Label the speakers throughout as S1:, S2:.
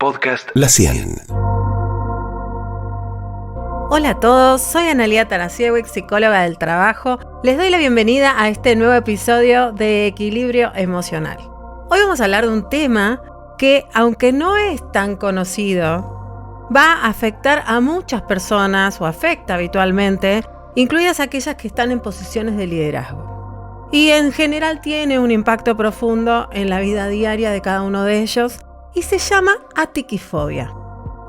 S1: podcast La 100.
S2: Hola a todos, soy Analía Tarasiewicz, psicóloga del trabajo. Les doy la bienvenida a este nuevo episodio de Equilibrio Emocional. Hoy vamos a hablar de un tema que, aunque no es tan conocido, va a afectar a muchas personas o afecta habitualmente, incluidas aquellas que están en posiciones de liderazgo. Y en general tiene un impacto profundo en la vida diaria de cada uno de ellos y se llama atiquifobia.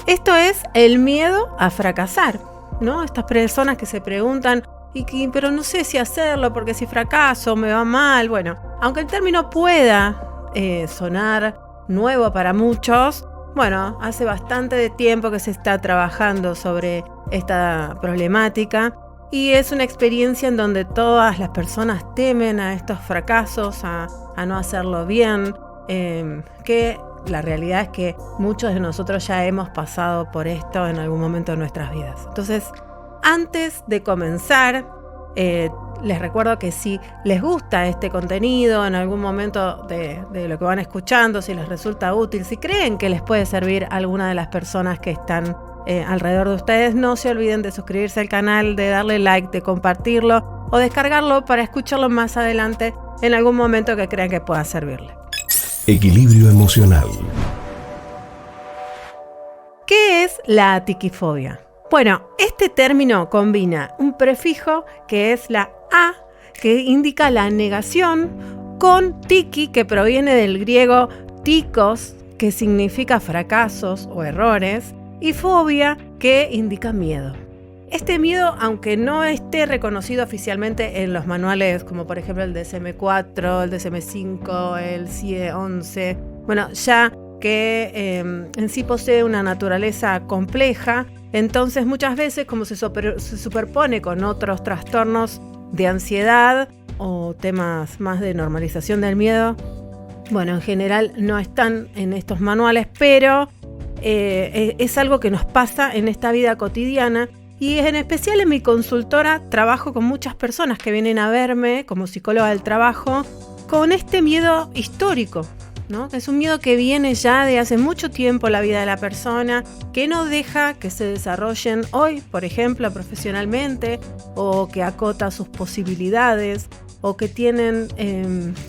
S2: Esto es el miedo a fracasar, ¿no? Estas personas que se preguntan, pero no sé si hacerlo porque si fracaso me va mal. Bueno, aunque el término pueda sonar nuevo para muchos, bueno, hace bastante tiempo que se está trabajando sobre esta problemática y es una experiencia en donde todas las personas temen a estos fracasos, a no hacerlo bien, que la realidad es que muchos de nosotros ya hemos pasado por esto en algún momento de nuestras vidas. Entonces, antes de comenzar, les recuerdo que si les gusta este contenido en algún momento de lo que van escuchando, si les resulta útil, si creen que les puede servir a alguna de las personas que están alrededor de ustedes, no se olviden de suscribirse al canal, de darle like, de compartirlo o descargarlo para escucharlo más adelante en algún momento que crean que pueda servirle.
S1: Equilibrio emocional.
S2: ¿Qué es la atiquifobia? Bueno, este término combina un prefijo que es la a, que indica la negación, con tiki, que proviene del griego tikos, que significa fracasos o errores, y fobia, que indica miedo. Este miedo, aunque no esté reconocido oficialmente en los manuales, como por ejemplo el DSM-4, el DSM-5, el CIE-11, bueno, ya que en sí posee una naturaleza compleja, entonces muchas veces como se superpone con otros trastornos de ansiedad o temas más de normalización del miedo, bueno, en general no están en estos manuales, pero es algo que nos pasa en esta vida cotidiana. Y en especial en mi consultora trabajo con muchas personas que vienen a verme como psicóloga del trabajo con este miedo histórico, ¿no? Es un miedo que viene ya de hace mucho tiempo en la vida de la persona, que no deja que se desarrollen hoy, por ejemplo, profesionalmente, o que acota sus posibilidades, o que tienen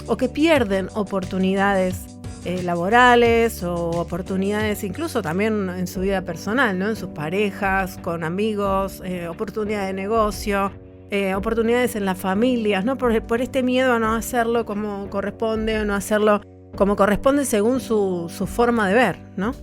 S2: o que pierden oportunidades laborales o oportunidades incluso también en su vida personal, ¿no? En sus parejas, con amigos, oportunidades de negocio, oportunidades en las familias, ¿no? Por este miedo a no hacerlo como corresponde o no hacerlo como corresponde según su forma de ver, ¿no?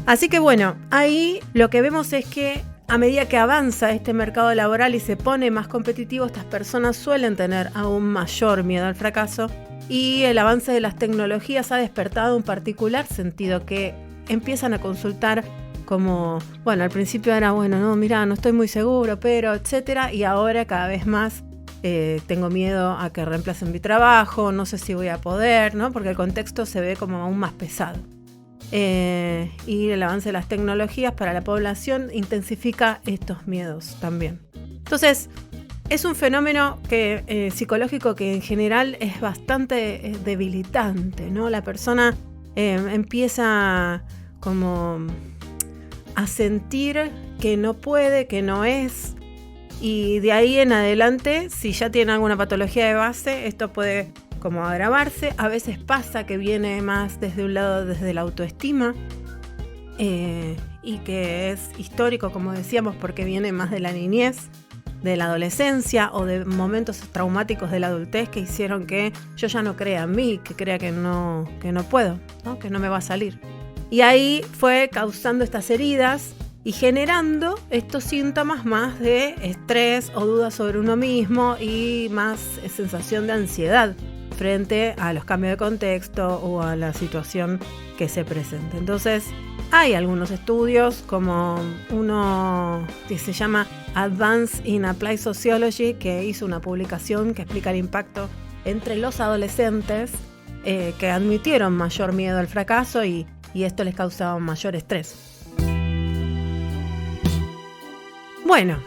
S2: Así que bueno, ahí lo que vemos es que a medida que avanza este mercado laboral y se pone más competitivo, estas personas suelen tener aún mayor miedo al fracaso y el avance de las tecnologías ha despertado un particular sentido que empiezan a consultar como, bueno, al principio era, bueno, no, mira, no estoy muy seguro, pero, etcétera, y ahora cada vez más tengo miedo a que reemplacen mi trabajo, no sé si voy a poder, ¿no? Porque el contexto se ve como aún más pesado. Y el avance de las tecnologías para la población intensifica estos miedos también. Entonces, es un fenómeno psicológico que en general es bastante debilitante, ¿no? La persona empieza como a sentir que no puede, que no es, y de ahí en adelante, si ya tiene alguna patología de base, esto puede como agravarse. A veces pasa que viene más desde un lado, desde la autoestima, y que es histórico, como decíamos, porque viene más de la niñez, de la adolescencia o de momentos traumáticos de la adultez que hicieron que yo ya no crea en mí, que crea que no puedo, ¿no? Que no me va a salir. Y ahí fue causando estas heridas y generando estos síntomas más de estrés o dudas sobre uno mismo y más sensación de ansiedad frente a los cambios de contexto o a la situación que se presenta. Entonces, hay algunos estudios, como uno que se llama Advance in Applied Sociology, que hizo una publicación que explica el impacto entre los adolescentes que admitieron mayor miedo al fracaso y esto les causaba mayor estrés. Bueno,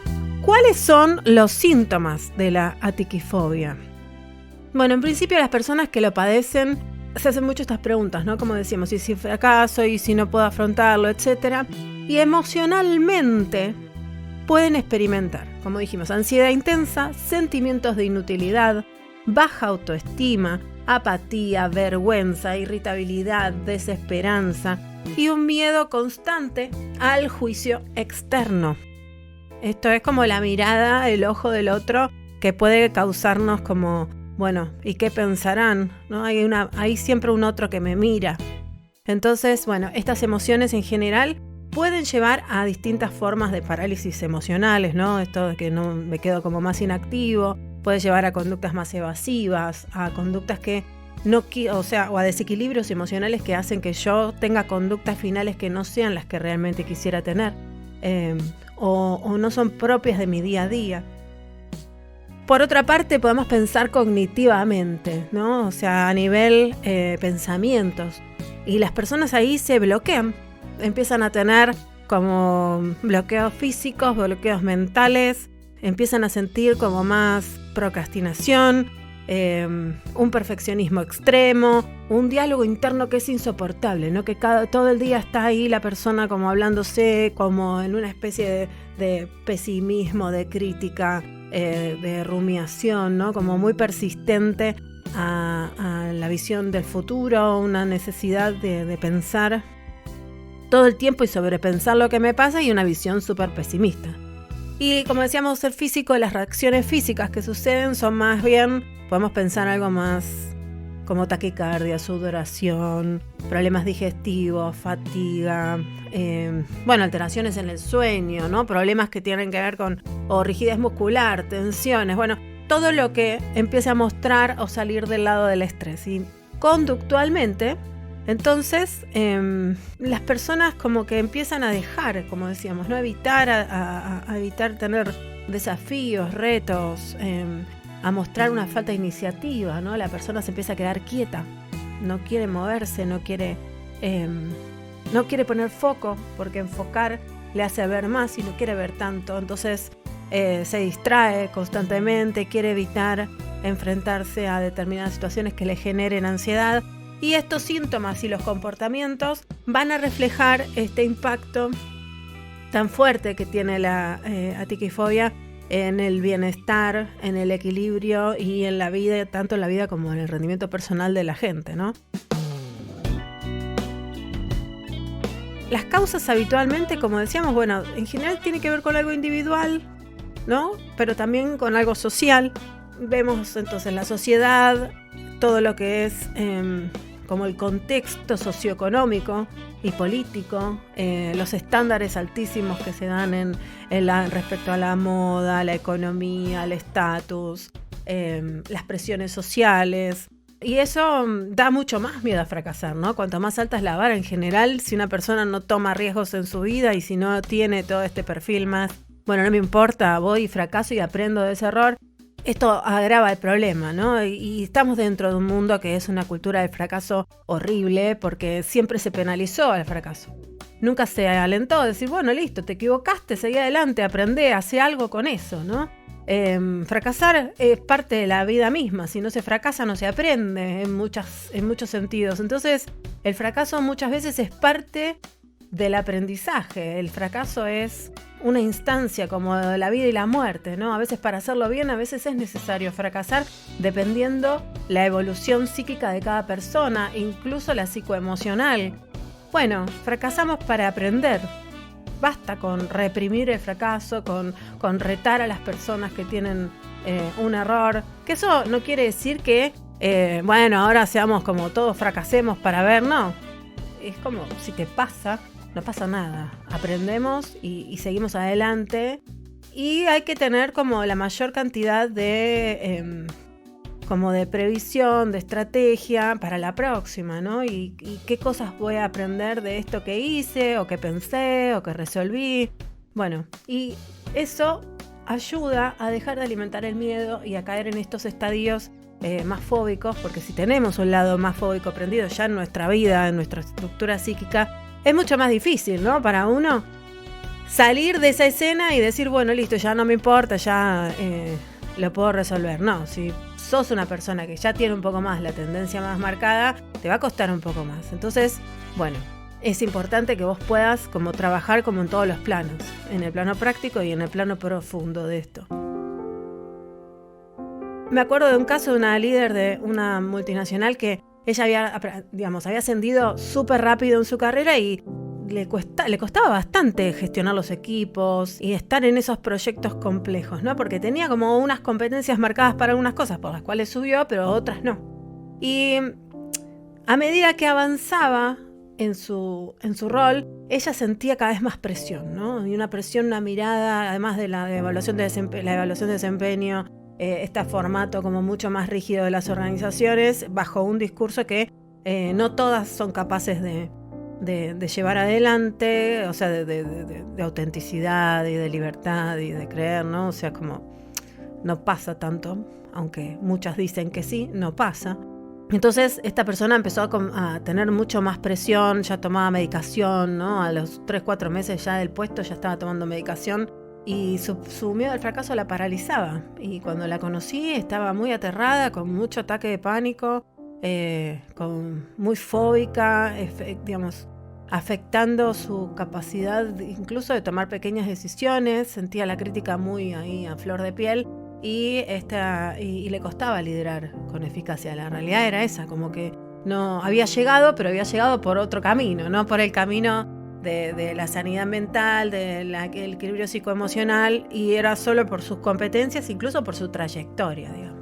S2: ¿cuáles son los síntomas de la atiquifobia? Bueno, en principio las personas que lo padecen se hacen mucho estas preguntas, ¿no? Como decíamos, y si fracaso, y si no puedo afrontarlo, etc. Y emocionalmente pueden experimentar, como dijimos, ansiedad intensa, sentimientos de inutilidad, baja autoestima, apatía, vergüenza, irritabilidad, desesperanza y un miedo constante al juicio externo. Esto es como la mirada, el ojo del otro, que puede causarnos como, bueno, ¿y qué pensarán? ¿No? Hay siempre un otro que me mira. Entonces, bueno, estas emociones en general pueden llevar a distintas formas de parálisis emocionales, ¿no? Esto de que no me quedo como más inactivo, puede llevar a conductas más evasivas, a conductas que o a desequilibrios emocionales que hacen que yo tenga conductas finales que no sean las que realmente quisiera tener, o no son propias de mi día a día. Por otra parte, podemos pensar cognitivamente, ¿no? O sea, a nivel pensamientos. Y las personas ahí se bloquean, empiezan a tener como bloqueos físicos, bloqueos mentales, empiezan a sentir como más procrastinación, un perfeccionismo extremo, un diálogo interno que es insoportable, ¿no? Que todo el día está ahí la persona como hablándose, como en una especie de pesimismo, de crítica, de rumiación, ¿no? Como muy persistente a la visión del futuro, una necesidad de pensar todo el tiempo y sobrepensar lo que me pasa, y una visión súper pesimista. Y como decíamos, el físico, las reacciones físicas que suceden son más bien, podemos pensar algo más como taquicardia, sudoración, problemas digestivos, fatiga, alteraciones en el sueño, ¿no? Problemas que tienen que ver con rigidez muscular, tensiones, todo lo que empiece a mostrar o salir del lado del estrés. Y conductualmente, entonces, las personas como que empiezan a dejar, como decíamos, ¿no? Evitar tener desafíos, retos, a mostrar una falta de iniciativa, ¿no? La persona se empieza a quedar quieta, no quiere moverse, no quiere poner foco, porque enfocar le hace ver más y no quiere ver tanto. Entonces se distrae constantemente, quiere evitar enfrentarse a determinadas situaciones que le generen ansiedad. Y estos síntomas y los comportamientos van a reflejar este impacto tan fuerte que tiene la atiquifobia en el bienestar, en el equilibrio y en la vida, tanto en la vida como en el rendimiento personal de la gente, ¿no? Las causas habitualmente, como decíamos, en general tiene que ver con algo individual, ¿no? Pero también con algo social. Vemos entonces la sociedad, todo lo que es como el contexto socioeconómico y político, los estándares altísimos que se dan respecto a la moda, la economía, el estatus, las presiones sociales. Y eso da mucho más miedo a fracasar, ¿no? Cuanto más alta es la vara en general, si una persona no toma riesgos en su vida y si no tiene todo este perfil más, no me importa, voy y fracaso y aprendo de ese error, esto agrava el problema, ¿no? Y estamos dentro de un mundo que es una cultura del fracaso horrible, porque siempre se penalizó al fracaso. Nunca se alentó a decir, listo, te equivocaste, seguí adelante, aprendé, hacé algo con eso, ¿no? Fracasar es parte de la vida misma. Si no se fracasa, no se aprende en muchos sentidos. Entonces, el fracaso muchas veces es parte del aprendizaje. El fracaso es una instancia como la vida y la muerte, ¿no? A veces para hacerlo bien, a veces es necesario fracasar, dependiendo la evolución psíquica de cada persona, incluso la psicoemocional. Fracasamos para aprender. Basta con reprimir el fracaso, con retar a las personas que tienen un error. Que eso no quiere decir que, ahora seamos como todos, fracasemos para ver, no. Es como, si te pasa, no pasa nada. Aprendemos y seguimos adelante. Y hay que tener como la mayor cantidad de previsión, de estrategia para la próxima, ¿no? Y qué cosas voy a aprender de esto que hice, o que pensé, o que resolví. Y eso ayuda a dejar de alimentar el miedo y a caer en estos estadios más fóbicos, porque si tenemos un lado más fóbico prendido ya en nuestra vida, en nuestra estructura psíquica, es mucho más difícil, ¿no? Para uno salir de esa escena y decir, listo, ya no me importa, ya lo puedo resolver. No, si sos una persona que ya tiene un poco más la tendencia más marcada, te va a costar un poco más. Entonces, bueno, es importante que vos puedas como trabajar como en todos los planos, en el plano práctico y en el plano profundo de esto. Me acuerdo de un caso de una líder de una multinacional que ella había ascendido súper rápido en su carrera y le costaba bastante gestionar los equipos y estar en esos proyectos complejos, ¿no? Porque tenía como unas competencias marcadas para algunas cosas por las cuales subió, pero otras no. Y a medida que avanzaba en su rol, ella sentía cada vez más presión, ¿no? Y una presión, una mirada, además de la evaluación de desempeño, este formato como mucho más rígido de las organizaciones, bajo un discurso que no todas son capaces de llevar adelante, o sea, de autenticidad y de libertad y de creer, ¿no? O sea, como no pasa tanto, aunque muchas dicen que sí, no pasa. Entonces esta persona empezó a tener mucho más presión, ya tomaba medicación, ¿no? A los 3-4 meses ya del puesto ya estaba tomando medicación y su miedo al fracaso la paralizaba. Y cuando la conocí estaba muy aterrada, con mucho ataque de pánico, muy fóbica, afectando su capacidad incluso de tomar pequeñas decisiones. Sentía la crítica muy ahí a flor de piel y le costaba liderar con eficacia. La realidad era esa, como que no había llegado, pero había llegado por otro camino, no por el camino de la sanidad mental, del equilibrio psicoemocional, y era solo por sus competencias, incluso por su trayectoria, digamos.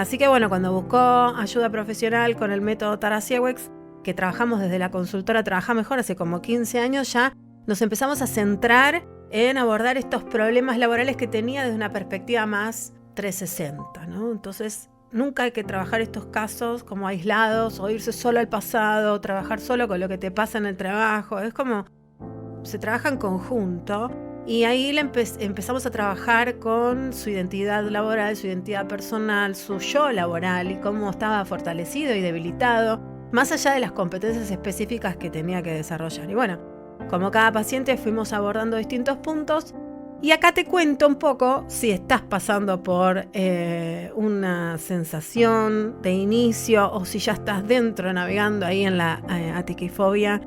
S2: Así que bueno, cuando buscó ayuda profesional con el método Tarasiewicz, que trabajamos desde la consultora Trabaja Mejor hace como 15 años ya, nos empezamos a centrar en abordar estos problemas laborales que tenía desde una perspectiva más 360, ¿no? Entonces, nunca hay que trabajar estos casos como aislados o irse solo al pasado, trabajar solo con lo que te pasa en el trabajo. Es como se trabaja en conjunto. Y ahí empezamos a trabajar con su identidad laboral, su identidad personal, su yo laboral y cómo estaba fortalecido y debilitado, más allá de las competencias específicas que tenía que desarrollar. Y bueno, como cada paciente fuimos abordando distintos puntos. Y acá te cuento un poco, si estás pasando por una sensación de inicio o si ya estás dentro navegando ahí en la atiquifobia,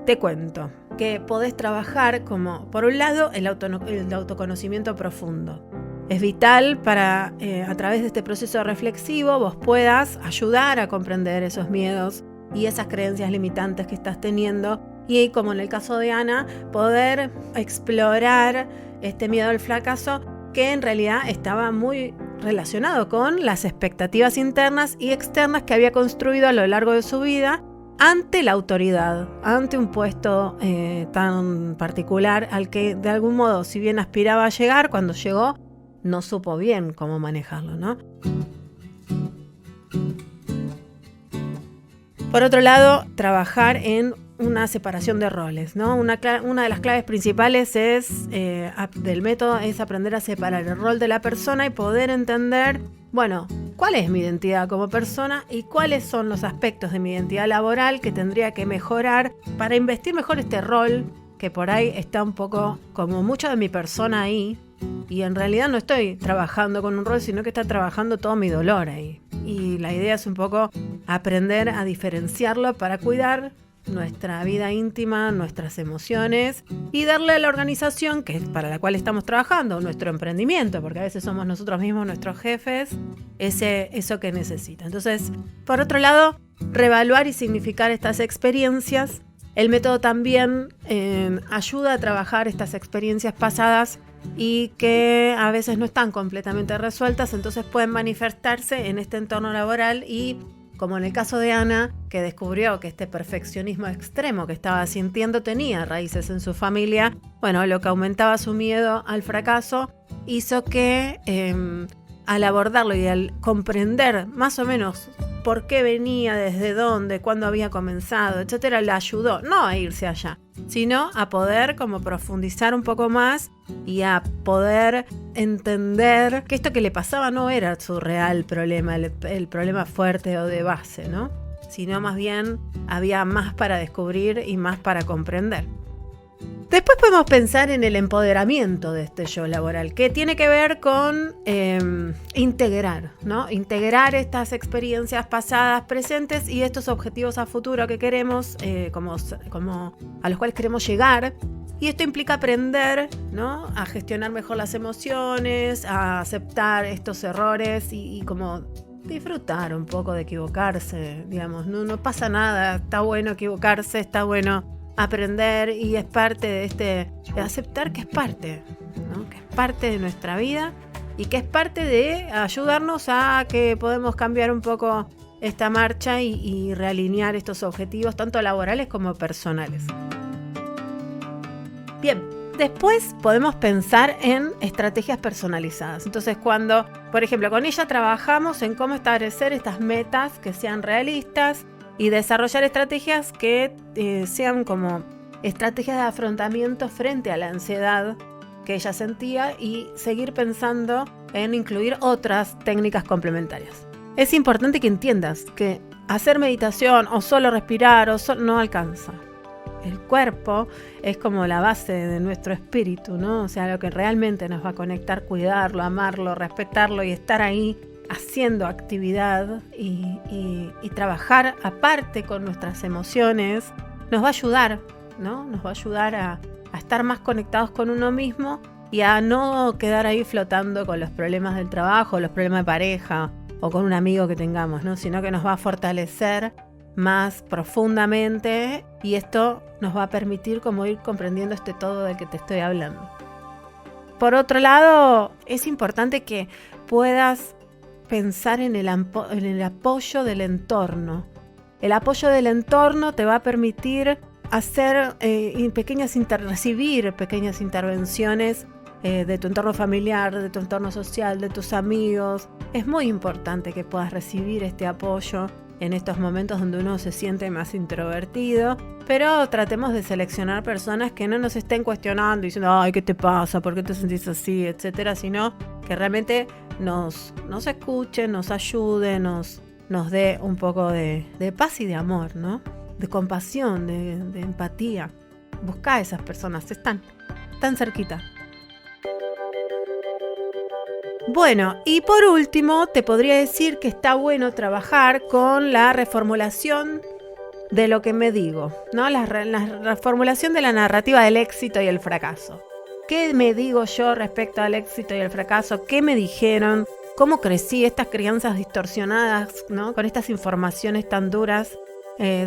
S2: te cuento que podés trabajar como, por un lado, el autoconocimiento profundo. Es vital para, a través de este proceso reflexivo, vos puedas ayudar a comprender esos miedos y esas creencias limitantes que estás teniendo. Y como en el caso de Ana, poder explorar este miedo al fracaso que en realidad estaba muy relacionado con las expectativas internas y externas que había construido a lo largo de su vida ante la autoridad, ante un puesto tan particular al que de algún modo, si bien aspiraba a llegar, cuando llegó no supo bien cómo manejarlo, ¿no? Por otro lado, trabajar en una separación de roles, ¿no? Una de las claves principales del método es aprender a separar el rol de la persona y poder entender, bueno, cuál es mi identidad como persona y cuáles son los aspectos de mi identidad laboral que tendría que mejorar para investir mejor este rol, que por ahí está un poco como mucho de mi persona ahí, y en realidad no estoy trabajando con un rol, sino que está trabajando todo mi dolor ahí. Y la idea es un poco aprender a diferenciarlo para cuidar nuestra vida íntima, nuestras emociones y darle a la organización, que es para la cual estamos trabajando, nuestro emprendimiento, porque a veces somos nosotros mismos nuestros jefes, eso que necesita. Entonces, por otro lado, reevaluar y significar estas experiencias. El método también ayuda a trabajar estas experiencias pasadas y que a veces no están completamente resueltas, entonces pueden manifestarse en este entorno laboral y, como en el caso de Ana, que descubrió que este perfeccionismo extremo que estaba sintiendo tenía raíces en su familia, bueno, lo que aumentaba su miedo al fracaso hizo que al abordarlo y al comprender más o menos por qué venía, desde dónde, cuándo había comenzado, etcétera, le ayudó no a irse allá, sino a poder como profundizar un poco más y a poder entender que esto que le pasaba no era su real problema, el problema fuerte o de base, ¿no? Sino más bien había más para descubrir y más para comprender. Después podemos pensar en el empoderamiento de este yo laboral, que tiene que ver con integrar, ¿no? Integrar estas experiencias pasadas, presentes y estos objetivos a futuro que queremos, como a los cuales queremos llegar. Y esto implica aprender, ¿no? A gestionar mejor las emociones, a aceptar estos errores y como disfrutar un poco de equivocarse, digamos. No pasa nada, está bueno equivocarse, está bueno aprender y es parte de aceptar que es parte, ¿no? Que es parte de nuestra vida y que es parte de ayudarnos a que podemos cambiar un poco esta marcha y realinear estos objetivos, tanto laborales como personales. Bien, después podemos pensar en estrategias personalizadas. Entonces, cuando, por ejemplo, con ella trabajamos en cómo establecer estas metas que sean realistas y desarrollar estrategias que sean como estrategias de afrontamiento frente a la ansiedad que ella sentía y seguir pensando en incluir otras técnicas complementarias. Es importante que entiendas que hacer meditación o solo respirar no alcanza. El cuerpo es como la base de nuestro espíritu, ¿no? O sea, lo que realmente nos va a conectar, cuidarlo, amarlo, respetarlo y estar ahí haciendo actividad y trabajar aparte con nuestras emociones, nos va a ayudar, ¿no? Nos va a ayudar a estar más conectados con uno mismo y a no quedar ahí flotando con los problemas del trabajo, los problemas de pareja o con un amigo que tengamos, ¿no? Sino que nos va a fortalecer más profundamente y esto nos va a permitir como ir comprendiendo este todo del que te estoy hablando. Por otro lado, es importante que puedas pensar en el apoyo del entorno. El apoyo del entorno te va a permitir hacer recibir pequeñas intervenciones de tu entorno familiar, de tu entorno social, de tus amigos. Es muy importante que puedas recibir este apoyo en estos momentos donde uno se siente más introvertido, pero tratemos de seleccionar personas que no nos estén cuestionando, diciendo, ay, ¿qué te pasa? ¿Por qué te sentís así? Etcétera, sino que realmente nos escuche, nos ayude, nos dé un poco de paz y de amor, ¿no? De compasión, de empatía. Busca a esas personas, están tan cerquita. Bueno, y por último, te podría decir que está bueno trabajar con la reformulación de lo que me digo, ¿no? La reformulación de la narrativa del éxito y el fracaso. ¿Qué me digo yo respecto al éxito y el fracaso? ¿Qué me dijeron? ¿Cómo crecí? Estas crianzas distorsionadas, ¿no? Con estas informaciones tan duras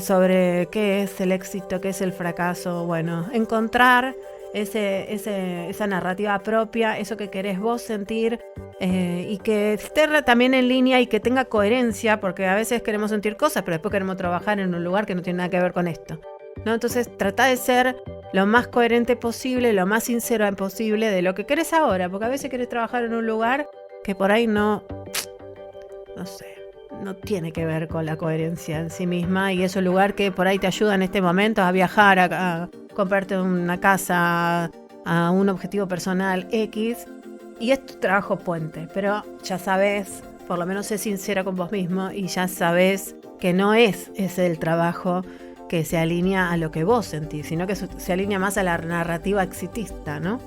S2: sobre qué es el éxito, qué es el fracaso. Bueno, encontrar esa narrativa propia, eso que querés vos sentir y que esté también en línea y que tenga coherencia, porque a veces queremos sentir cosas, pero después queremos trabajar en un lugar que no tiene nada que ver con esto, ¿no? Entonces trata de ser lo más coherente posible, lo más sincero posible de lo que querés ahora, porque a veces querés trabajar en un lugar que por ahí no tiene que ver con la coherencia en sí misma y es un lugar que por ahí te ayuda en este momento a viajar, a comprarte una casa, a un objetivo personal X y es tu trabajo puente, pero ya sabes, por lo menos sé sincera con vos mismo y ya sabes que no es ese el trabajo que se alinea a lo que vos sentís, sino que se alinea más a la narrativa exitista, ¿no?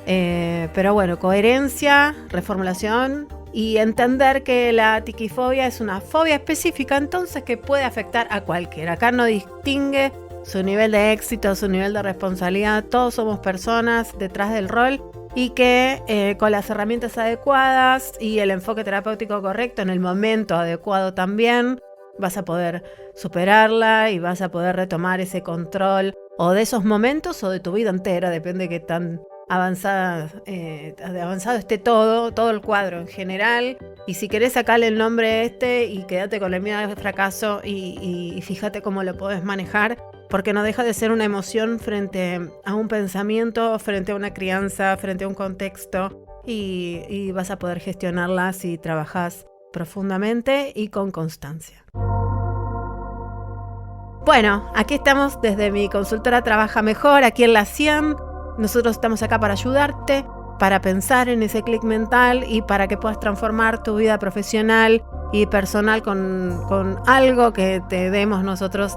S2: Pero bueno, coherencia, reformulación y entender que la tiquifobia es una fobia específica, entonces que puede afectar a cualquiera. Acá no distingue su nivel de éxito, su nivel de responsabilidad. Todos somos personas detrás del rol y que con las herramientas adecuadas y el enfoque terapéutico correcto en el momento adecuado también vas a poder superarla y vas a poder retomar ese control o de esos momentos o de tu vida entera, depende de qué tan avanzado esté todo el cuadro en general. Y si querés sacarle el nombre y quédate con el miedo al fracaso y fíjate cómo lo podés manejar, porque no deja de ser una emoción frente a un pensamiento, frente a una crianza, frente a un contexto y vas a poder gestionarla si trabajás profundamente y con constancia. Bueno, aquí estamos desde mi consultora Trabaja Mejor, aquí en la CIEM. Nosotros estamos acá para ayudarte, para pensar en ese clic mental y para que puedas transformar tu vida profesional y personal con algo que te demos nosotros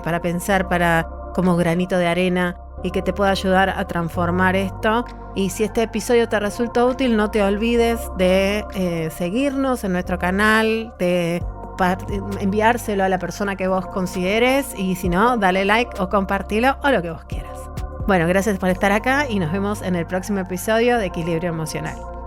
S2: para pensar como granito de arena y que te pueda ayudar a transformar esto. Y si este episodio te resultó útil, no te olvides de seguirnos en nuestro canal, de enviárselo a la persona que vos consideres, y si no, dale like o compartilo o lo que vos quieras. Bueno, gracias por estar acá y nos vemos en el próximo episodio de Equilibrio Emocional.